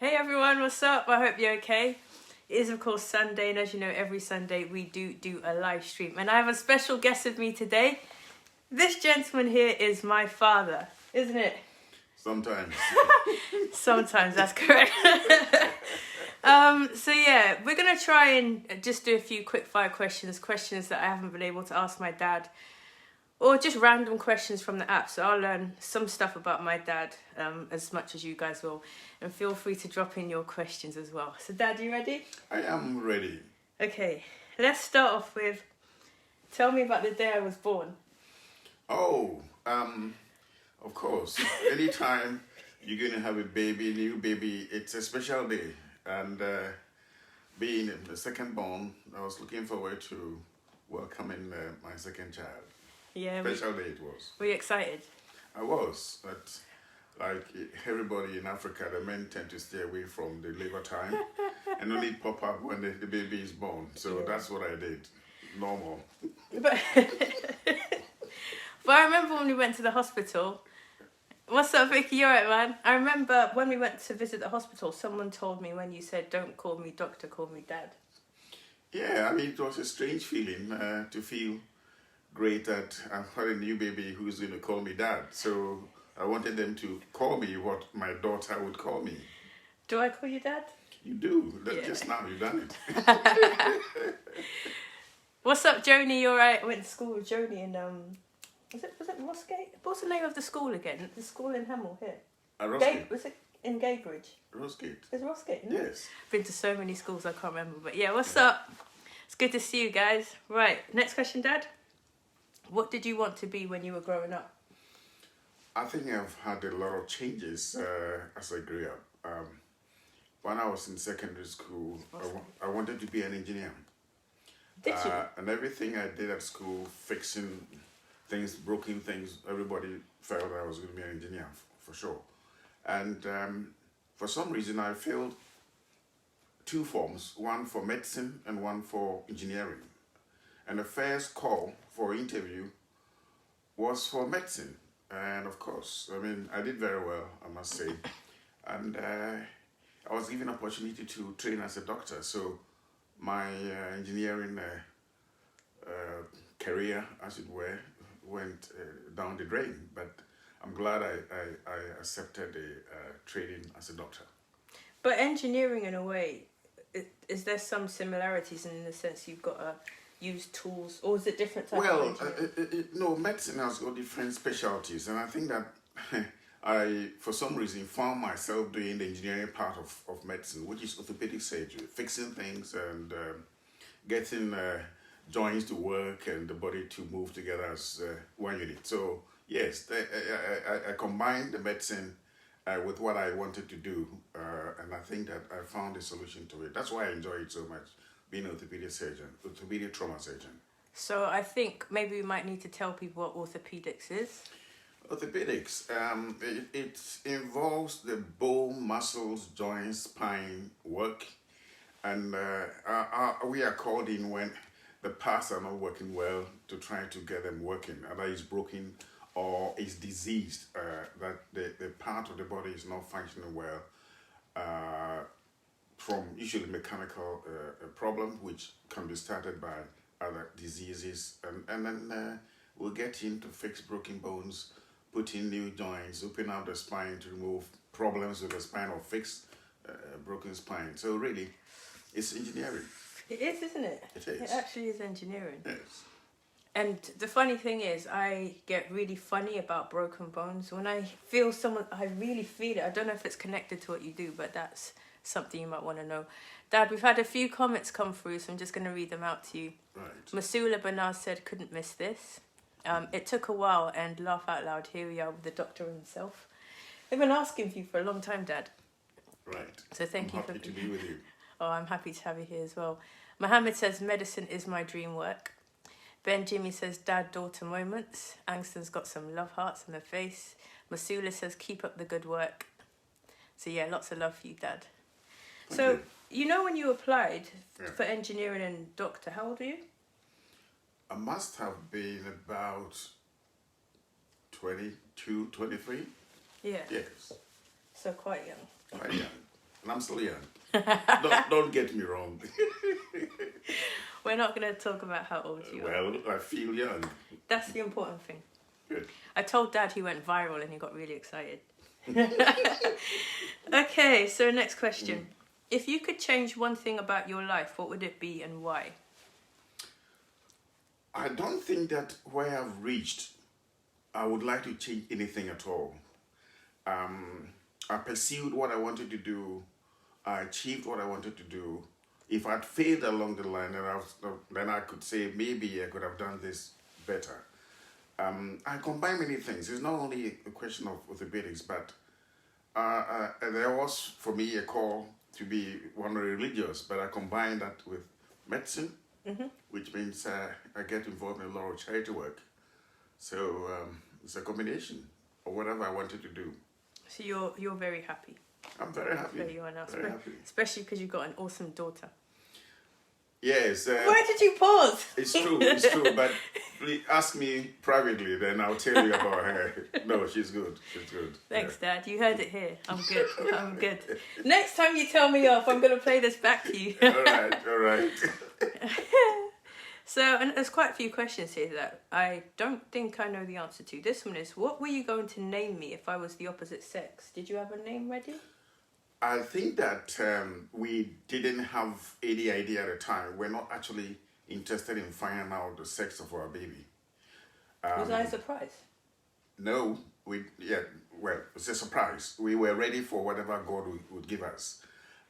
Hey everyone, what's up? I hope you're okay. It is of course Sunday, and as you know, every Sunday we do a live stream. And I have a special guest with me today. This gentleman here is my father, isn't it? Sometimes. Sometimes, that's correct. So yeah, we're gonna try and just do a few quick fire questions that I haven't been able to ask my dad. Or just random questions from the app. So I'll learn some stuff about my dad as much as you guys will. And feel free to drop in your questions as well. So Dad, you ready? I am ready. Okay, let's start off with, tell me about the day I was born. Oh, of course. Anytime you're going to have a baby, new baby, it's a special day. And being the second born, I was looking forward to welcoming my second child. Yeah, Special day it was. were you excited? I was, but like everybody in Africa, the men tend to stay away from the labor time and only pop up when the baby is born. So Yeah. that's what I did. Normal. But, but I remember when we went to the hospital. What's up, Vicky? You alright, man? I remember when we went to visit the hospital, someone told me when you said, "Don't call me doctor, call me dad." Yeah, I mean, it was a strange feeling to feel great that I've had a new baby who's going to call me dad. So I wanted them to call me what my daughter would call me. Do I call you dad? You do. Yeah. Just now you've done it. What's up, Joni? You alright? I went to school with Joni in was it Rosgate? What's the name of the school again? The school in Hemel here. Rosegate. Was it in Gaybridge? Rosegate. It's Rosgate, isn't it? Yes. Been to so many schools I can't remember. But yeah, what's up? It's good to see you guys. Right, next question, Dad. What did you want to be when you were growing up? I think I've had a lot of changes as I grew up. When I was in secondary school, I wanted to be an engineer. Did you? And everything I did at school, fixing things, broken things, everybody felt I was going to be an engineer for sure. And for some reason, I failed two forms, one for medicine and one for engineering. And the first call for interview was for medicine. And of course, I mean, I did very well, I must say. And I was given an opportunity to train as a doctor. So my engineering career, as it were, went down the drain. But I'm glad I accepted the training as a doctor. But engineering, in a way, is there some similarities in the sense you've got to use tools, or is it different type of engineering? No, medicine has got different specialties, and I think that I, for some reason, found myself doing the engineering part of medicine, which is orthopedic surgery, fixing things and getting joints to work and the body to move together as one unit. So yes, I combined the medicine with what I wanted to do, and I think that I found a solution to it. That's why I enjoy it so much, being an orthopedic surgeon, orthopedic trauma surgeon. So I think maybe we might need to tell people what orthopedics is. Orthopedics, it involves the bone, muscles, joints, spine work, and we are called in when the parts are not working well to try to get them working, either it's broken or is diseased, that the part of the body is not functioning well, from usually mechanical problem, which can be started by other diseases, and then we'll get in to fix broken bones, put in new joints, open up the spine to remove problems with the spine or fix broken spine. So really, it's engineering. It is, isn't it? It is. It actually is engineering. Yes. And the funny thing is, I get really funny about broken bones. When I feel someone, I really feel it. I don't know if it's connected to what you do, but that's something you might want to know. Dad, we've had a few comments come through, so I'm just going to read them out to you. Right. Masula Banaz said, couldn't miss this. It took a while, and laugh out loud, here we are with the doctor himself. I've been asking for you for a long time, Dad. Right. So thank I'm you happy for to be with you. Oh, I'm happy to have you here as well. Mohammed says, medicine is my dream work. Ben Jimmy says, dad-daughter moments. Angston's got some love hearts on her face. Masula says, keep up the good work. So yeah, lots of love for you, Dad. Thank You know when you applied Yeah. for engineering and doctor, how old are you? I must have been about 22, 23. Yeah. Yes. So quite young. Quite young. and I'm still young. Don't get me wrong. We're not going to talk about how old you are. Well, I feel young. That's the important thing. Good. I told Dad he went viral and he got really excited. Okay, so next question. If you could change one thing about your life, what would it be and why? I don't think that where I've reached, I would like to change anything at all. I pursued what I wanted to do. I achieved what I wanted to do. If I'd failed along the line, then I could say maybe I could have done this better. I combine many things. It's not only a question of orthopedics, but there was, for me, a call to be one religious, but I combine that with medicine, which means I get involved in a lot of charity work. So it's a combination of whatever I wanted to do. So you're very happy. I'm very happy. Where you are now, Very happy. especially because you've got an awesome daughter. Yes. Why did you pause? It's true. But please ask me privately, then I'll tell you about her. No, she's good. She's good. Thanks, Dad. You heard it here. I'm good. I'm good. Next time you tell me off, I'm going to play this back to you. All right. So, and there's quite a few questions here that I don't think I know the answer to. This one is, what were you going to name me if I was the opposite sex? Did you have a name ready? I think that we didn't have any idea at the time. We're not actually interested in finding out the sex of our baby. Was I surprised? No, well, it's a surprise. We were ready for whatever God would give us.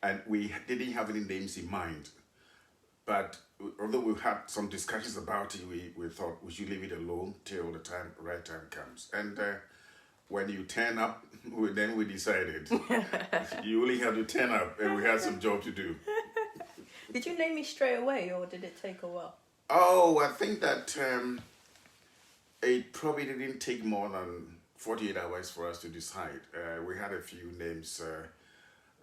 And we didn't have any names in mind. But although we had some discussions about it, we thought we should leave it alone till the right time comes. And when you turn up, then we decided you only have to turn up, and we had some job to do. Did you name me straight away, or did it take a while? Oh, I think that it probably didn't take more than 48 hours for us to decide. We had a few names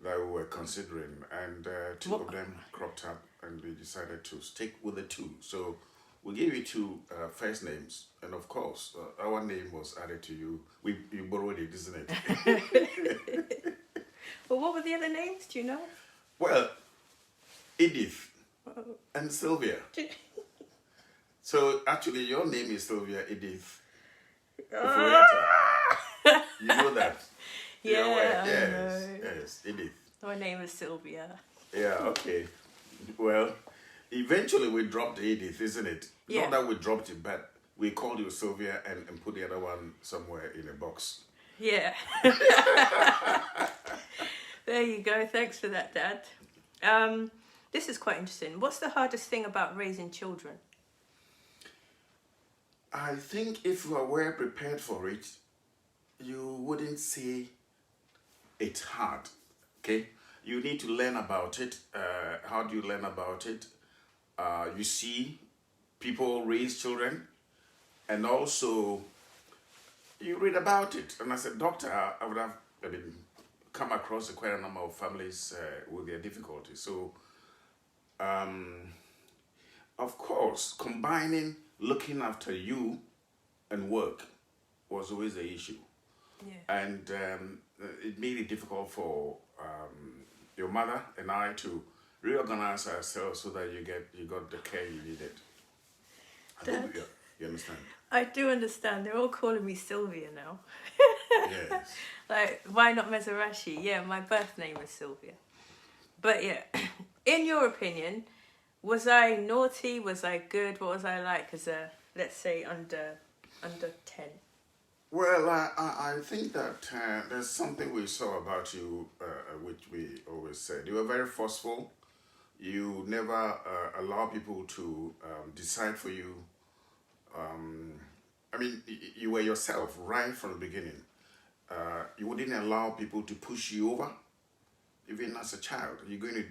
that we were considering, and two of them cropped up, and we decided to stick with the two. So we gave you two first names, and of course, our name was added to you. You borrowed it, isn't it? Well, what were the other names? Do you know? Well, Edith and Sylvia. So actually, your name is Sylvia Edith. You know that? Yeah, Yes, Edith. My name is Sylvia. Yeah, okay. Well, eventually we dropped Edith, isn't it? Yeah. Not that we dropped it, but we called you Sylvia and put the other one somewhere in a box. Yeah. There you go. Thanks for that, Dad. This is quite interesting. What's the hardest thing about raising children? I think if you were prepared for it, you wouldn't say it's hard, okay? You need to learn about it. How do you learn about it? You see people raise children, and also you read about it. And as a doctor, I would have come across quite a number of families with their difficulties. So, of course, combining looking after you and work was always the issue. Yeah. And it made it difficult for your mother and I to reorganize ourselves so that you got the care you needed. I hope you understand. I do understand. They're all calling me Sylvia now. Yes. Like, why not Meserashi? Yeah, my birth name is Sylvia. But yeah, in your opinion, was I naughty? Was I good? What was I like as a, let's say, under 10? Well, I think that there's something we saw about you, which we always said. You were very forceful. You never allow people to decide for you. You were yourself right from the beginning. You wouldn't allow people to push you over, even as a child. You're going to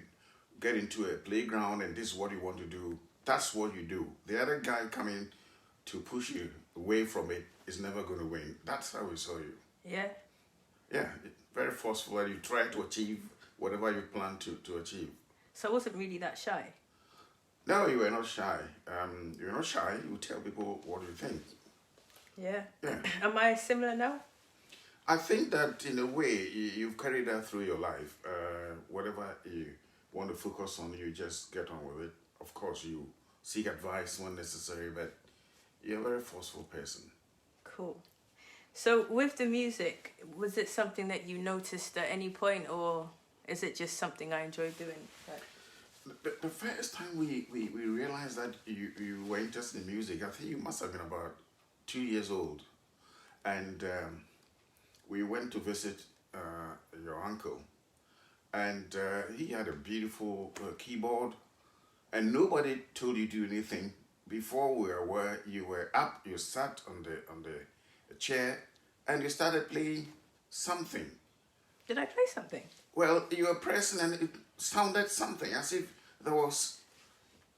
get into a playground and this is what you want to do. That's what you do. The other guy coming to push you away from it is never going to win. That's how we saw you. Yeah. Yeah, very forceful, and you try to achieve whatever you plan to achieve. So I wasn't really that shy. No, you were not shy. You're not shy. You tell people what you think. Yeah. Yeah. Am I similar now? I think that in a way you've carried that through your life. Whatever you want to focus on, you just get on with it. Of course, you seek advice when necessary, but you're a very forceful person. Cool. So with the music, was it something that you noticed at any point, or is it just something I enjoy doing? The first time we realized that you were interested in music, I think you must have been about 2 years old. And we went to visit your uncle. And he had a beautiful keyboard. And nobody told you to do anything. Before we were aware, you were up, you sat on the chair, and you started playing something. Did I play something? Well, you were pressing and it sounded something as if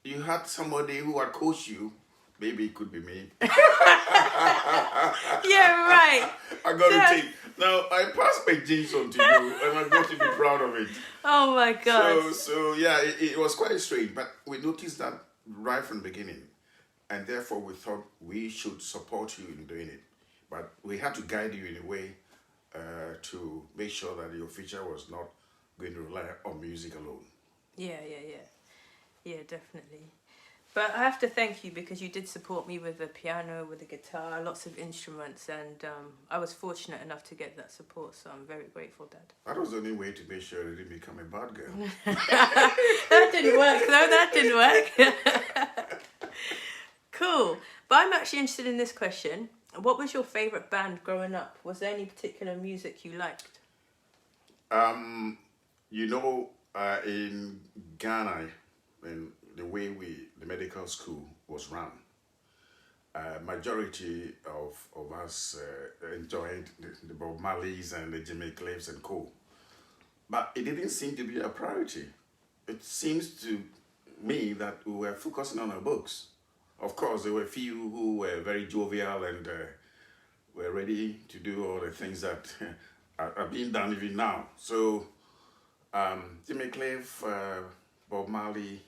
you had somebody who had coached you. Maybe it could be me. Yeah, right. I got to take. Now, I passed my genes on to you, and I got to be proud of it. Oh my God. So yeah, it was quite strange, but we noticed that right from the beginning, and therefore we thought we should support you in doing it. But we had to guide you in a way to make sure that your future was not going to rely on music alone. Yeah, definitely. But I have to thank you because you did support me with the piano, with the guitar, lots of instruments, and I was fortunate enough to get that support, so I'm very grateful, Dad. That was the only way to make sure you didn't become a bad girl. That didn't work. No, that didn't work. Cool. But I'm actually interested in this question. What was your favourite band growing up? Was there any particular music you liked? In Ghana, in the way the medical school was run, majority of us enjoyed the Bob Marleys and the Jimmy Cliffs and co. But it didn't seem to be a priority. It seems to me that we were focusing on our books. Of course, there were few who were very jovial and were ready to do all the things that are being done even now. So, Jimmy Cliff, Bob Marley,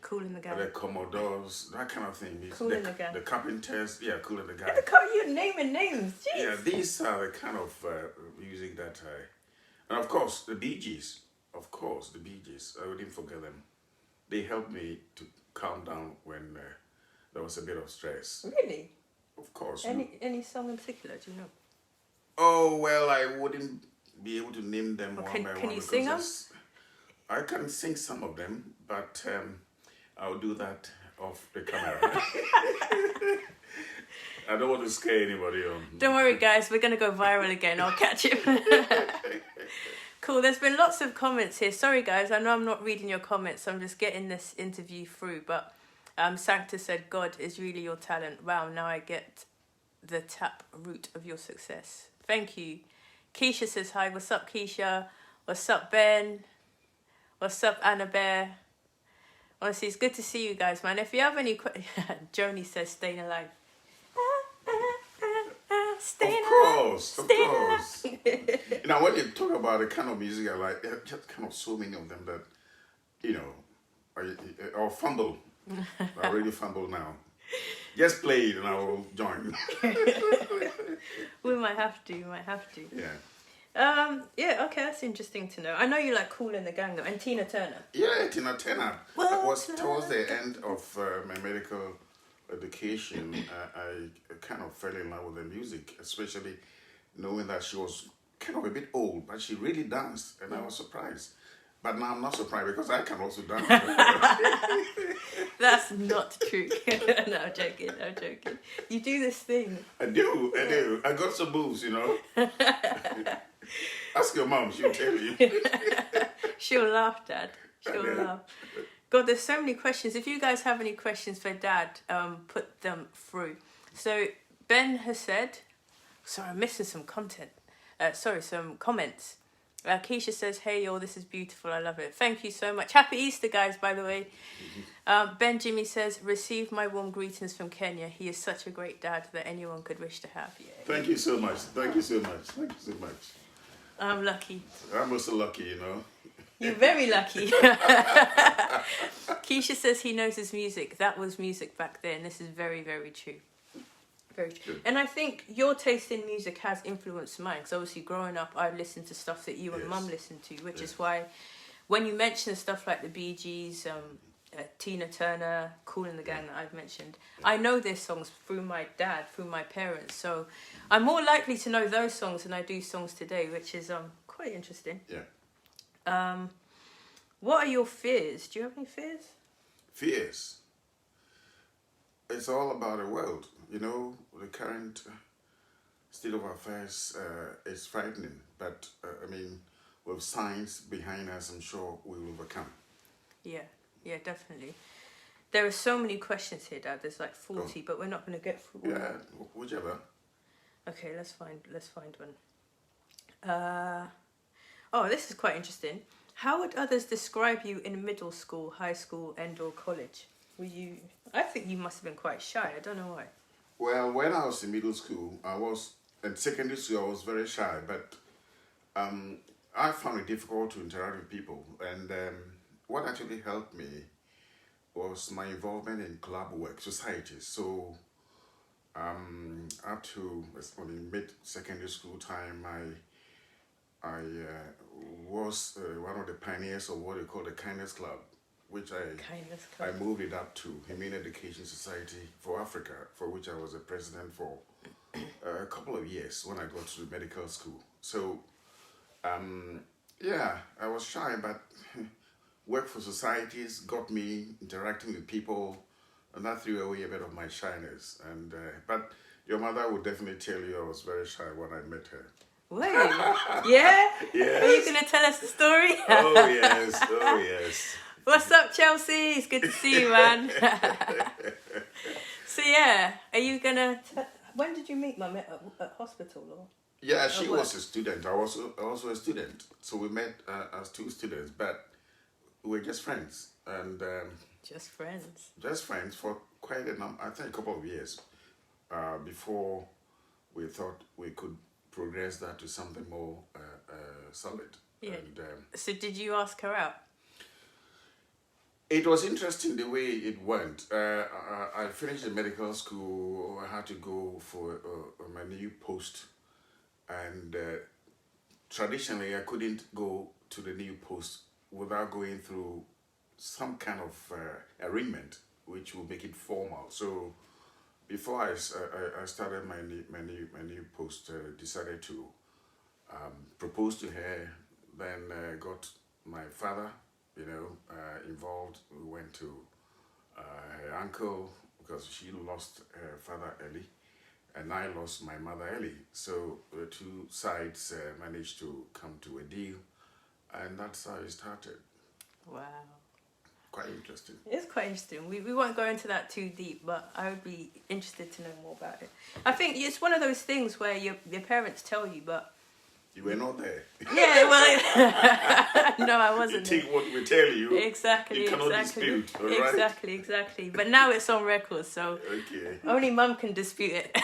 Cool in the Gang, the Commodores, that kind of thing. Cool in the Gang, the Carpenters, yeah, Cool in the Gang. You're naming names. Jeez. Yeah, these are the kind of music that and of course the Bee Gees. Of course, the Bee Gees. I wouldn't forget them. They helped me to calm down when there was a bit of stress. Really? Of course. Any song in particular? Do you know? Oh well, I wouldn't be able to name them one by one. Can you sing them? I can sing some of them, but I'll do that off the camera. I don't want to scare anybody on. Don't worry, guys. We're going to go viral again. I'll catch him. Cool. There's been lots of comments here. Sorry, guys. I know I'm not reading your comments. I'm just getting this interview through. But Sancta said, God is really your talent. Wow, now I get the tap root of your success. Thank you. Keisha says, hi. What's up, Keisha? What's up, Ben? What's up, Annabelle? Honestly, it's good to see you guys, man. If you have any questions... Joni says, staying alive. Staying alive. Of course. You know, when you talk about the kind of music I like, there are just kind of so many of them that, you know, I'll fumble. I already fumble now. Just play it and I will join. We might have to. Yeah. Yeah, okay, that's interesting to know. I know you like Cool in the Gang though, and Tina Turner. Yeah, Tina Turner. That was towards the end of my medical education. I kind of fell in love with the music, especially knowing that she was kind of a bit old, but she really danced, and I was surprised. But now I'm not surprised because I can also dance. That's not true. No, I'm joking. You do this thing. I do. I got some moves, you know. Ask your mom, she'll tell you. She'll laugh, Dad. She'll laugh. God, there's so many questions. If you guys have any questions for Dad, put them through. So Ben has said, sorry, I'm missing some content. Some comments. Keisha says, hey, yo, this is beautiful. I love it. Thank you so much. Happy Easter, guys, by the way. Ben Jimmy says, receive my warm greetings from Kenya. He is such a great dad that anyone could wish to have. Yeah. Thank you so much. I'm lucky. I'm also lucky, you know. You're very lucky. Keisha says he knows his music. That was music back then. This is very, very true. Very true. Good. And I think your taste in music has influenced mine. Because obviously, growing up, I listened to stuff that you and Yes. Mum listened to, which is Yes. why when you mention stuff like the Bee Gees, Tina Turner, Kool and the Gang that I've mentioned, I know their songs through my dad, through my parents. So I'm more likely to know those songs than I do songs today, which is quite interesting. Yeah. What are your fears? Do you have any fears? Fears. It's all about the world. You know, the current state of affairs is frightening. But, I mean, with science behind us, I'm sure we will overcome. Yeah, definitely. There are so many questions here, Dad. There's like 40, but we're not going to get through all. Yeah, whichever. Okay, let's find one. Oh, this is quite interesting. How would others describe you in middle school, high school, and/or college? I think you must have been quite shy. I don't know why. Well, when I was in middle school, in secondary school, I was very shy, but I found it difficult to interact with people. And what actually helped me was my involvement in club work, societies. So up to mid-secondary school time, I was one of the pioneers of what they call the Kindness Club, which Kindness I Club. moved it up to Humane Education Society for Africa, for which I was a president for a couple of years when I got to medical school. So, yeah, I was shy, but work for societies got me interacting with people, and that threw away a bit of my shyness. And but your mother would definitely tell you I was very shy when I met her. Wait, yeah? Yes. Are you going to tell us the story? Oh yes, oh yes. What's up, Chelsea? It's good to see you, man. So yeah, are you gonna? When did you meet Mum at hospital or? Yeah, she work? was a student. I was also a student. So we met as two students, but we were just friends. And Just friends. just friends for quite a couple of years before we thought we could progress that to something more solid. Yeah. And So did you ask her out? it was interesting the way it went. I finished the medical school. I had to go for my new post. And traditionally, I couldn't go to the new post without going through some kind of arrangement, which will make it formal. So before I started my new post, decided to propose to her. Then got my father, involved. We went to her uncle because she lost her father early, and I lost my mother early. So the two sides managed to come to a deal, and that's how it started. Wow. Quite interesting. It's quite interesting. We won't go into that too deep, but I would be interested to know more about it. I think it's one of those things where your parents tell you, but You were not there. yeah, well, no, I wasn't. You take what we tell you. Exactly, You cannot exactly, dispute, all right? exactly. But now it's on record, so Okay. only Mum can dispute it.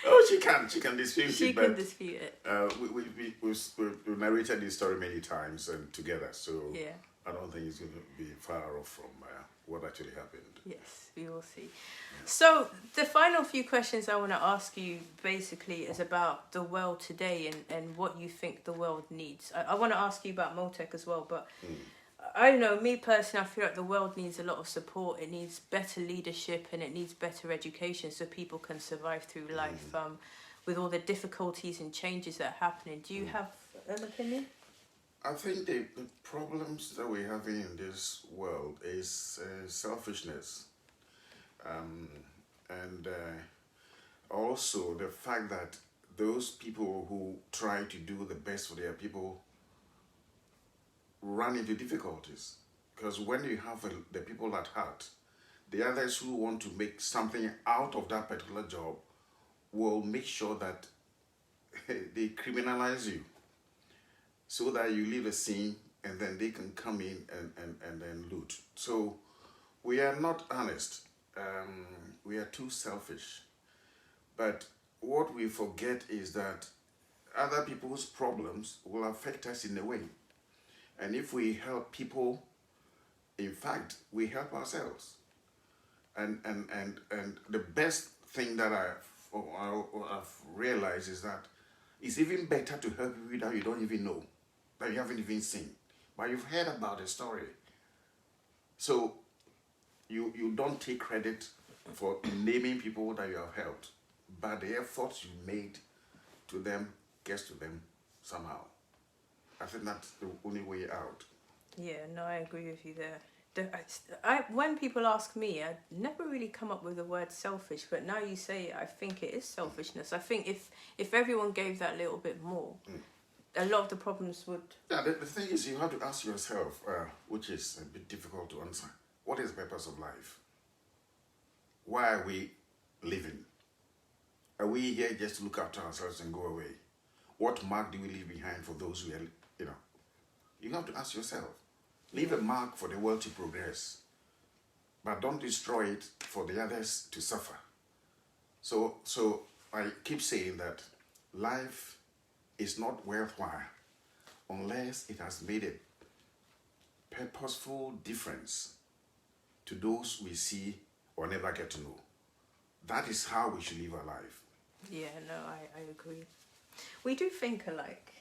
Oh, she can. She can dispute She it, can but dispute it. we've narrated this story many times and together, so Yeah. I don't think it's going to be far off from what actually happened. Yes, we will see. So the final few questions I want to ask you basically is about the world today and what you think the world needs. I want to ask you about Moltec as well, but I don't know, me personally, I feel like the world needs a lot of support. It needs better leadership and it needs better education so people can survive through life with all the difficulties and changes that are happening. Do you have an opinion? I think the problems that we're having in this world is selfishness. And also the fact that those people who try to do the best for their people run into difficulties. Because when you have the people at heart, the others who want to make something out of that particular job will make sure that they criminalize you so that you leave the scene and then they can come in and then loot. So we are not honest. We are too selfish. But what we forget is that other people's problems will affect us in a way. And if we help people, in fact, we help ourselves. And the best thing that I I've realized is that it's even better to help people that you don't even know, that you haven't even seen, but you've heard about the story. So you don't take credit for naming people that you have helped, but the effort you made to them gets to them somehow. I think that's the only way out. Yeah, no, I agree with you there. When people ask me, I never really come up with the word selfish, but now you say it, I think it is selfishness. I think if everyone gave that little bit more, a lot of the problems would... Yeah, the thing is, you have to ask yourself, which is a bit difficult to answer, what is the purpose of life? Why are we living? Are we here just to look after ourselves and go away? What mark do we leave behind for those who are, you have to ask yourself. Leave a mark for the world to progress, but don't destroy it for the others to suffer. So I keep saying that life is not worthwhile unless it has made a purposeful difference to those we see or never get to know. That is how we should live our life. Yeah, no, I agree. We do think alike.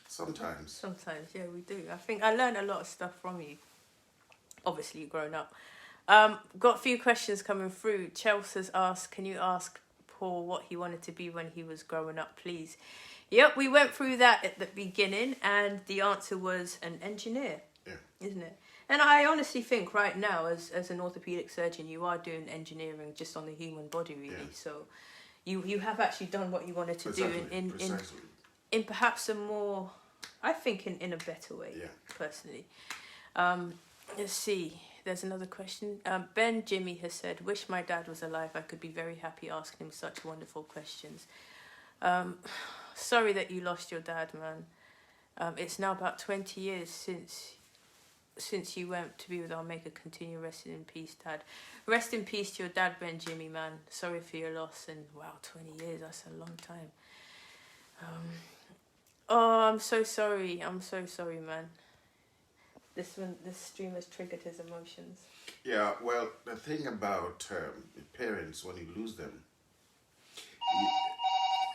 Sometimes. Sometimes, yeah, we do. I think I learned a lot of stuff from you. Obviously, you've grown up. Got a few questions coming through. Chelsea's asked, can you ask Paul what he wanted to be when he was growing up, please? Yep, we went through that at the beginning, and the answer was an engineer. Yeah. Isn't it? And I honestly think right now, as an orthopedic surgeon, you are doing engineering just on the human body, really. Yeah. So you have actually done what you wanted to Exactly. do in perhaps a more, I think, in a better way, Yeah. personally. Let's see. There's another question. Ben Jimmy has said, wish my dad was alive. I could be very happy asking him such wonderful questions. Sorry that you lost your dad, man. It's now about 20 years since you went to be with our Maker. Continue resting in peace, Dad. Rest in peace to your dad, Ben Jimmy, man. Sorry for your loss. And wow, 20 years, that's a long time. Oh, I'm so sorry. I'm so sorry, man. This stream has triggered his emotions. Yeah, well, the thing about parents, when you lose them,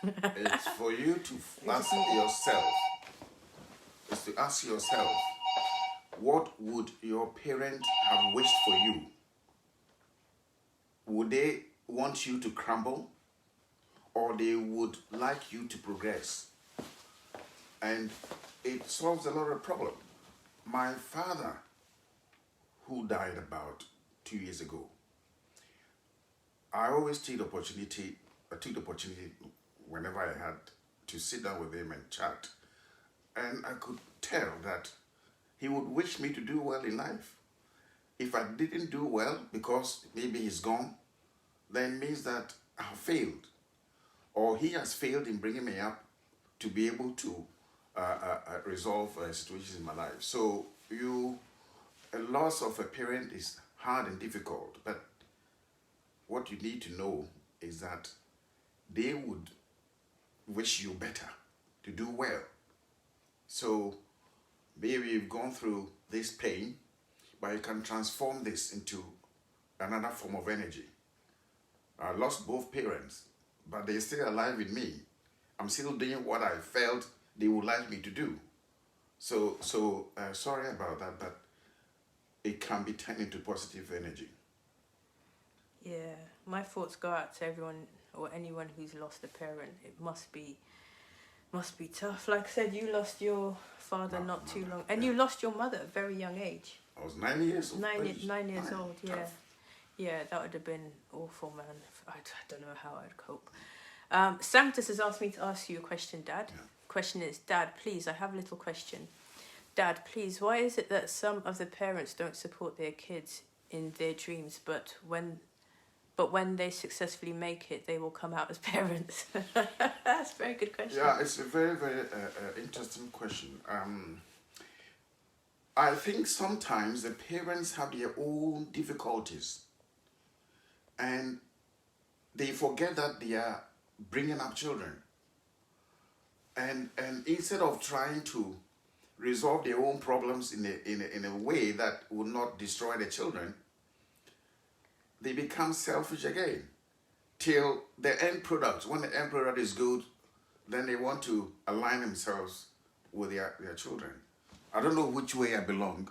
it's for you to ask yourself, what would your parent have wished for you? Would they want you to crumble, or they would like you to progress? And it solves a lot of problem. My father, who died about 2 years ago, I always took the opportunity whenever I had to sit down with him and chat. And I could tell that he would wish me to do well in life. If I didn't do well because maybe he's gone, then it means that I have failed. Or he has failed in bringing me up to be able to resolve situations in my life. So a loss of a parent is hard and difficult, but what you need to know is that they would wish you better, to do well. So maybe you've gone through this pain, but you can transform this into another form of energy. I lost both parents, but they're still alive in me. I'm still doing what I felt they would like me to do. So sorry about that, but it can be turned into positive energy. Yeah, my thoughts go out to everyone or anyone who's lost a parent. It must be tough. Like I said, you lost your father not too long, and you lost your mother at a very young age. I was 9 years old. 9 years old, yeah. Tough. Yeah, that would have been awful, man. I don't know how I'd cope. Sanctus has asked me to ask you a question, Dad. Yeah. Question is, Dad, please, I have a little question. Dad, please, why is it that some of the parents don't support their kids in their dreams, but when they successfully make it, they will come out as parents? That's a very good question. Yeah, it's a very, very interesting question. I think sometimes the parents have their own difficulties, and they forget that they are bringing up children. And instead of trying to resolve their own problems in a way that will not destroy the children, they become selfish again, till the end product. When the end product is good, then they want to align themselves with their children. I don't know which way I belong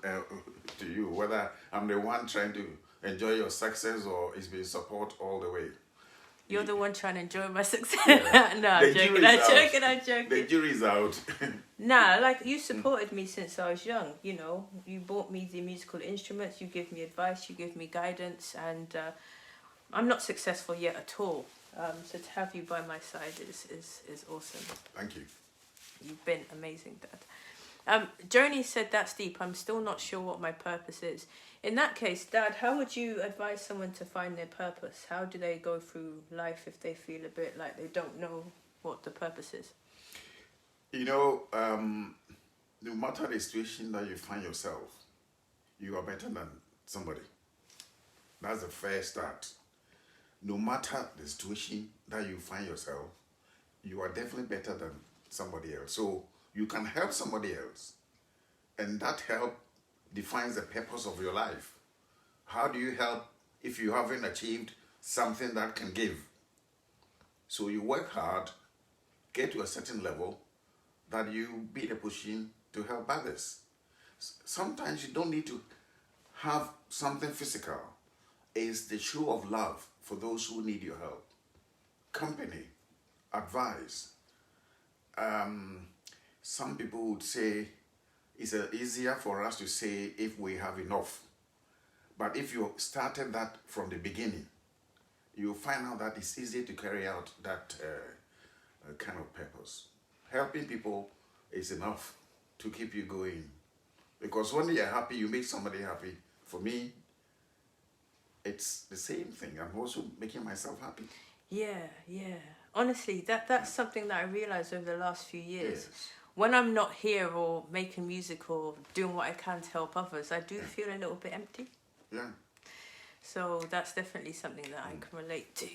to you, whether I'm the one trying to enjoy your success or it's been support all the way. You're the one trying to enjoy my success. Yeah. No, I'm joking. The jury's out. Nah, like you supported me since I was young. You know, you bought me the musical instruments. You give me advice. You give me guidance, and I'm not successful yet at all. So to have you by my side is awesome. Thank you. You've been amazing, Dad. Joni said, that's deep. I'm still not sure what my purpose is. In that case, Dad, how would you advise someone to find their purpose? How do they go through life if they feel a bit like they don't know what the purpose is? You know, no matter the situation that you find yourself, you are better than somebody. That's the first start. No matter the situation that you find yourself, you are definitely better than somebody else. So you can help somebody else. And that help defines the purpose of your life. How do you help if you haven't achieved something that can give? So you work hard, get to a certain level, that you be in a position to help others. Sometimes you don't need to have something physical. It's the show of love for those who need your help. Company, advice. Some people would say it's easier for us to say if we have enough. But if you started that from the beginning, you'll find out that it's easy to carry out that kind of purpose. Helping people is enough to keep you going. Because when you're happy, you make somebody happy. For me, it's the same thing. I'm also making myself happy. Yeah. Honestly, that's something that I realised over the last few years. Yes. When I'm not here or making music or doing what I can to help others, I do feel a little bit empty. Yeah. So that's definitely something that I can relate to.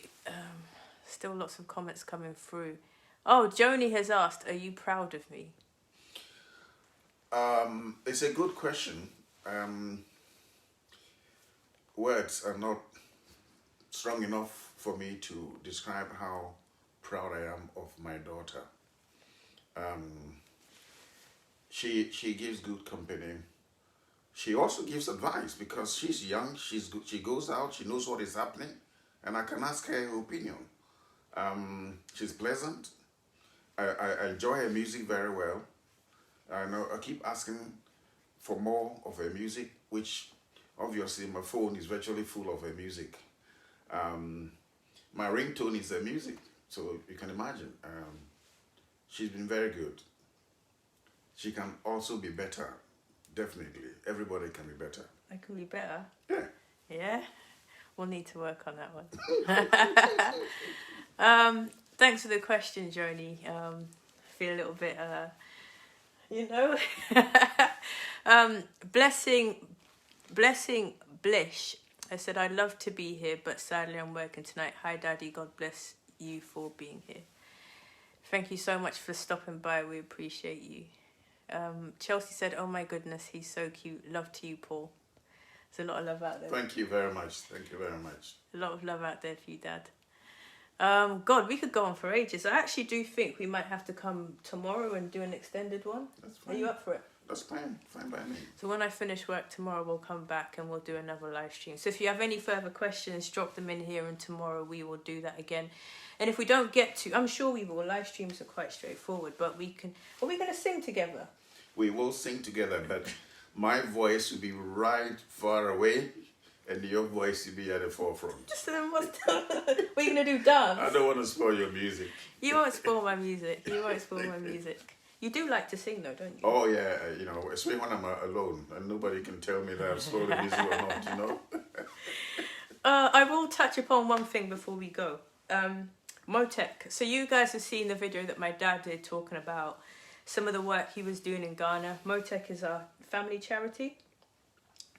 Still lots of comments coming through. Oh, Joni has asked, are you proud of me? It's a good question. Words are not strong enough for me to describe how proud I am of my daughter. She gives good company. She also gives advice because she's young. She's good. She goes out. She knows what is happening, and I can ask her opinion. She's pleasant. I enjoy her music very well. I keep asking for more of her music, which obviously my phone is virtually full of her music. My ringtone is her music, so you can imagine. She's been very good. She can also be better, definitely. Everybody can be better. I can be better. Yeah. Yeah? We'll need to work on that one. Thanks for the question, Joni. Feel a little bit, Blessing Blish. I said, I'd love to be here, but sadly I'm working tonight. Hi, Daddy. God bless you for being here. Thank you so much for stopping by. We appreciate you. Chelsea said, oh my goodness, he's so cute. Love to you, Paul. There's a lot of love out there. Thank you very much. Thank you very much. A lot of love out there for you, Dad. God, we could go on for ages. I actually do think we might have to come tomorrow and do an extended one. That's fine. Are you up for it? That's fine. Fine by me. So when I finish work tomorrow, we'll come back and we'll do another live stream. So if you have any further questions, drop them in here and tomorrow we will do that again. And if we don't get to, I'm sure we will. Live streams are quite straightforward, but we can. Are we going to sing together? We will sing together, but my voice will be right far away and your voice will be at the forefront. Just what are you going to do, dance? I don't want to spoil your music. You won't spoil my music. You won't spoil my music. You do like to sing though, don't you? Oh yeah, especially when I'm alone and nobody can tell me that I've spoiled the music or not, I will touch upon one thing before we go. Motec. So you guys have seen the video that my dad did talking about some of the work he was doing in Ghana. Motec is a family charity.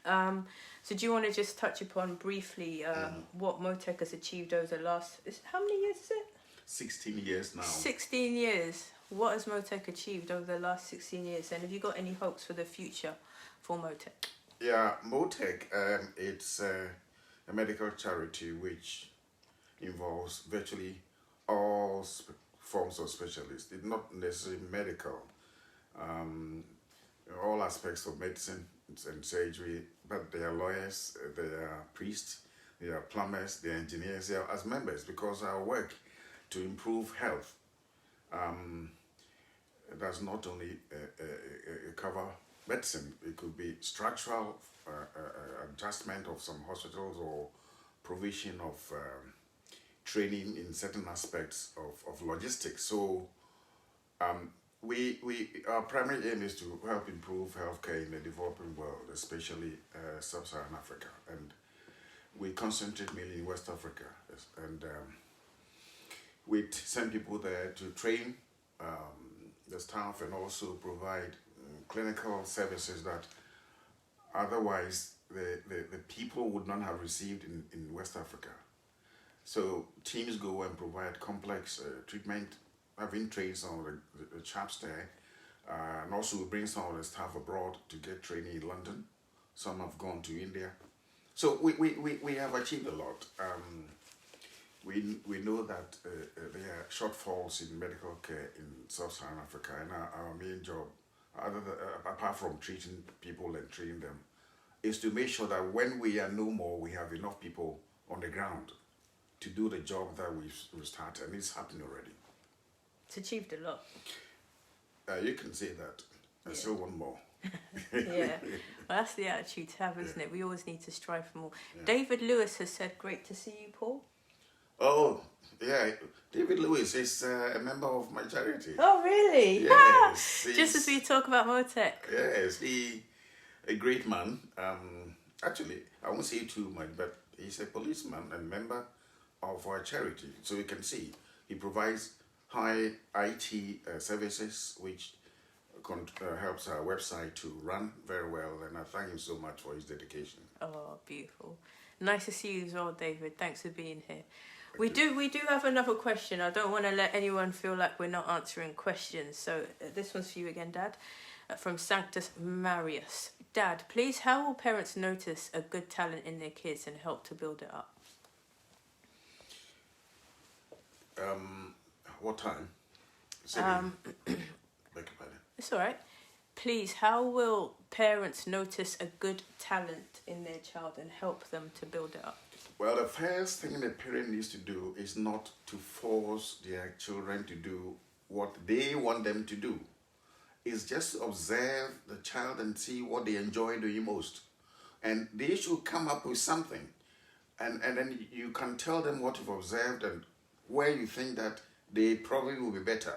So do you want to just touch upon briefly what Motec has achieved over the last... how many years is it? 16 years now. 16 years. What has Motec achieved over the last 16 years? And have you got any hopes for the future for Motec? Yeah, Motec, it's a medical charity which involves virtually all forms of specialists. It's not necessarily medical, all aspects of medicine and surgery, but they are lawyers, they are priests, they are plumbers, they are engineers, they are as members, because our work to improve health does not only cover medicine. It could be structural adjustment of some hospitals or provision of training in certain aspects of logistics. So our primary aim is to help improve healthcare in the developing world, especially sub-Saharan Africa, and we concentrate mainly in West Africa, and we send people there to train the staff and also provide clinical services that otherwise the people would not have received in West Africa. So teams go and provide complex treatment, having trained some of the chaps there, and also we bring some of the staff abroad to get training in London. Some have gone to India. So we have achieved a lot. We know that there are shortfalls in medical care in Sub-Saharan Africa, and our main job, apart from treating people and training them, is to make sure that when we are no more, we have enough people on the ground to do the job that we've started, and it's happening already. It's achieved a lot. You can say that. I still want more. Yeah, well, that's the attitude to have, isn't it? We always need to strive for more. Yeah. David Lewis has said, "Great to see you, Paul." Oh, yeah. David Lewis is a member of my charity. Oh, really? Yes. Just as we talk about Motec. Yes, a great man. Actually, I won't say too much, but he's a policeman and member of our charity. So you can see he provides high IT services, which helps our website to run very well. And I thank him so much for his dedication. Oh, beautiful. Nice to see you as well, David. Thanks for being here. We do have another question. I don't want to let anyone feel like we're not answering questions. So this one's for you again, Dad. From Sanctus Marius. Dad, please, how will parents notice a good talent in their kids and help to build it up? What time? Beg your pardon. It's all right. Please, how will parents notice a good talent in their child and help them to build it up? Well, the first thing the parent needs to do is not to force their children to do what they want them to do. It's just to observe the child and see what they enjoy doing most. And they should come up with something. And then you can tell them what you've observed and where you think that they probably will be better.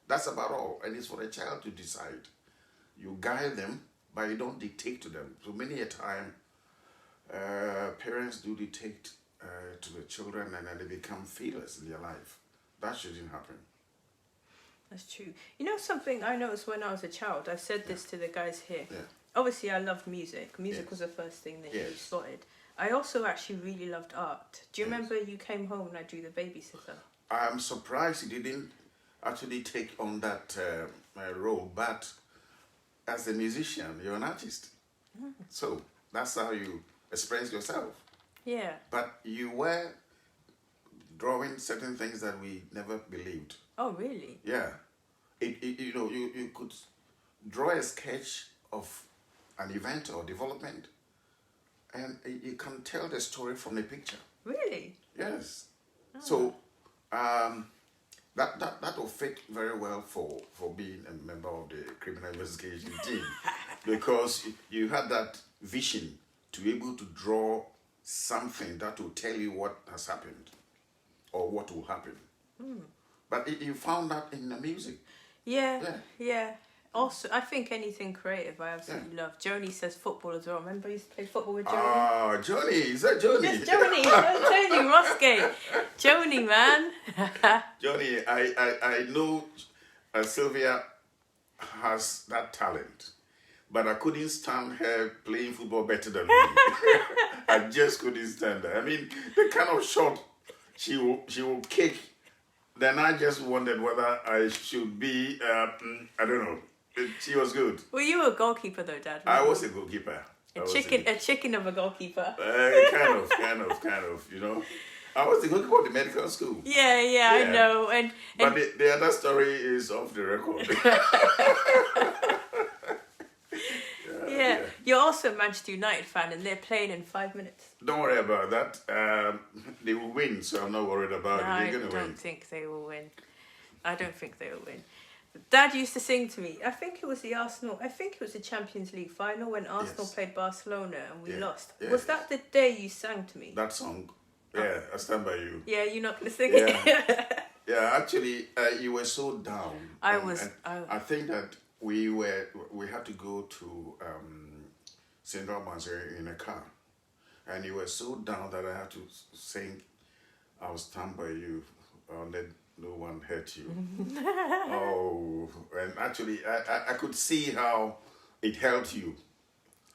That's about all. And it's for the child to decide. You guide them, but you don't dictate to them. So many a time, parents do dictate to the children, and then they become fearless in their life. That shouldn't happen. That's true. You know something I noticed when I was a child? I said this to the guys here. Yeah. Obviously, I loved music. Music was the first thing that you spotted. I also actually really loved art. Do you remember you came home and I drew the babysitter? I'm surprised you didn't actually take on that role, but as a musician, you're an artist. So that's how you express yourself. Yeah. But you were drawing certain things that we never believed. Oh, really? Yeah. You could draw a sketch of an event or development, and you can tell the story from the picture. Really? Yes. Oh. So that will fit very well for being a member of the criminal investigation team, because you had that vision to be able to draw something that will tell you what has happened or what will happen. But you found that in the music. Yeah. Also, I think anything creative I absolutely love. Joni says football as well. Remember you used to play football with Joni? Ah, Joni. Is that Joni? Yes, Joni. I'm telling you, Rosgate. Joni, man. Joni, I know Sylvia has that talent, but I couldn't stand her playing football better than me. I just couldn't stand her. I mean, the kind of shot she will kick, then I just wondered whether I should be, I don't know. She was good. Well, you were a goalkeeper though, Dad. I was a goalkeeper. A chicken of a goalkeeper. Kind of, you know. I was the goalkeeper of the medical school. Yeah, I Yeah. know. And But the other story is off the record. yeah, you're also a Manchester United fan, and they're playing in 5 minutes. Don't worry about that. They will win, so I'm not worried about it. I They're going to don't win. think they will win. I don't think they will win. Dad used to sing to me. I think it was the Champions League final when Arsenal Yes. played Barcelona and we Yeah. lost. Yeah. Was that the day you sang to me? That song. Yeah, I stand by you. Yeah, you're not gonna sing Yeah. it. Yeah, actually, you were so down. I And- was- and I think that we had to go to St. Albans in a car, and you were so down that I had to sing, "I'll stand by you. I'll let no one hurt you." Oh, and actually, I could see how it helped you.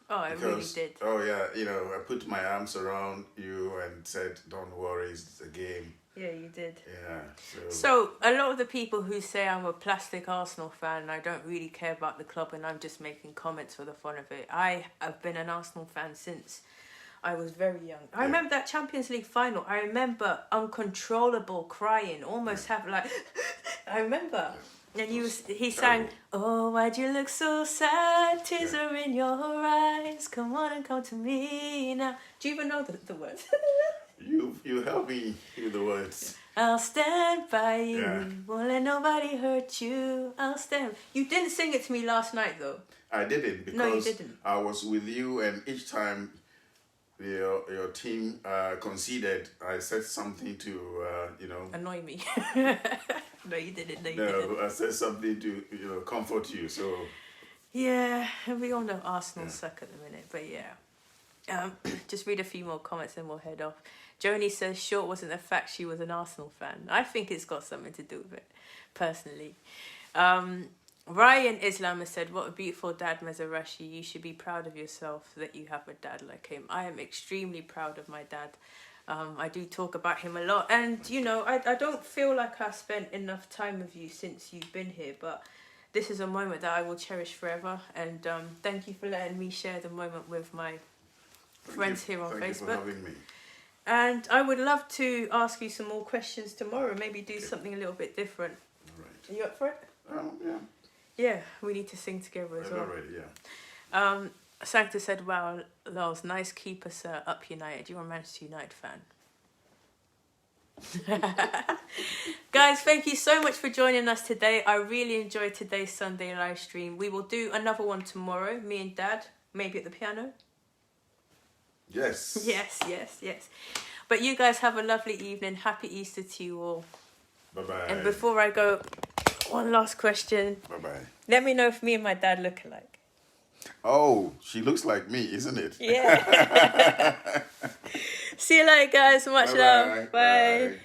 Oh, I really did. Oh yeah, I put my arms around you and said, "Don't worry, it's a game." Yeah, you did. Yeah. So a lot of the people who say I'm a plastic Arsenal fan and I don't really care about the club and I'm just making comments for the fun of it. I have been an Arsenal fan since I was very young. I remember that Champions League final. I remember uncontrollable crying, almost have like I remember. And he sang, "Oh, why'd you look so sad? Tears are in your eyes. Come on and come to me now." Do you even know the words? You help me hear the words. I'll stand by you. Yeah. Won't let nobody hurt you. I'll stand. You didn't sing it to me last night though. I didn't because No, you didn't. I was with you, and each time your team conceded, I said something to Annoy me. No, you didn't. No, you didn't. No, I said something to comfort you. So Yeah, we all know Arsenal suck at the minute, but yeah. Just read a few more comments and we'll head off. Joni says short wasn't the fact she was an Arsenal fan. I think it's got something to do with it, personally. Ryan Islam has said, "What a beautiful dad, Mezarashi. You should be proud of yourself that you have a dad like him." I am extremely proud of my dad. I do talk about him a lot. And, I don't feel like I've spent enough time with you since you've been here, but this is a moment that I will cherish forever. And thank you for letting me share the moment with my friends here on thank Facebook. you for having me. And I would love to ask you some more questions tomorrow. Maybe do something a little bit different. All right. Are you up for it? Yeah. Yeah, we need to sing together as well. Already, yeah. Sancta said, "Wow, Lars, nice keeper, sir. Up United. You're a Manchester United fan." Guys, thank you so much for joining us today. I really enjoyed today's Sunday live stream. We will do another one tomorrow, me and Dad, maybe at the piano. Yes. Yes. But you guys have a lovely evening. Happy Easter to you all. Bye-bye. And before I go, one last question. Bye-bye. Let me know if me and my dad look alike. Oh, she looks like me, isn't it? Yeah. See you later, guys. Much love. Bye. Bye.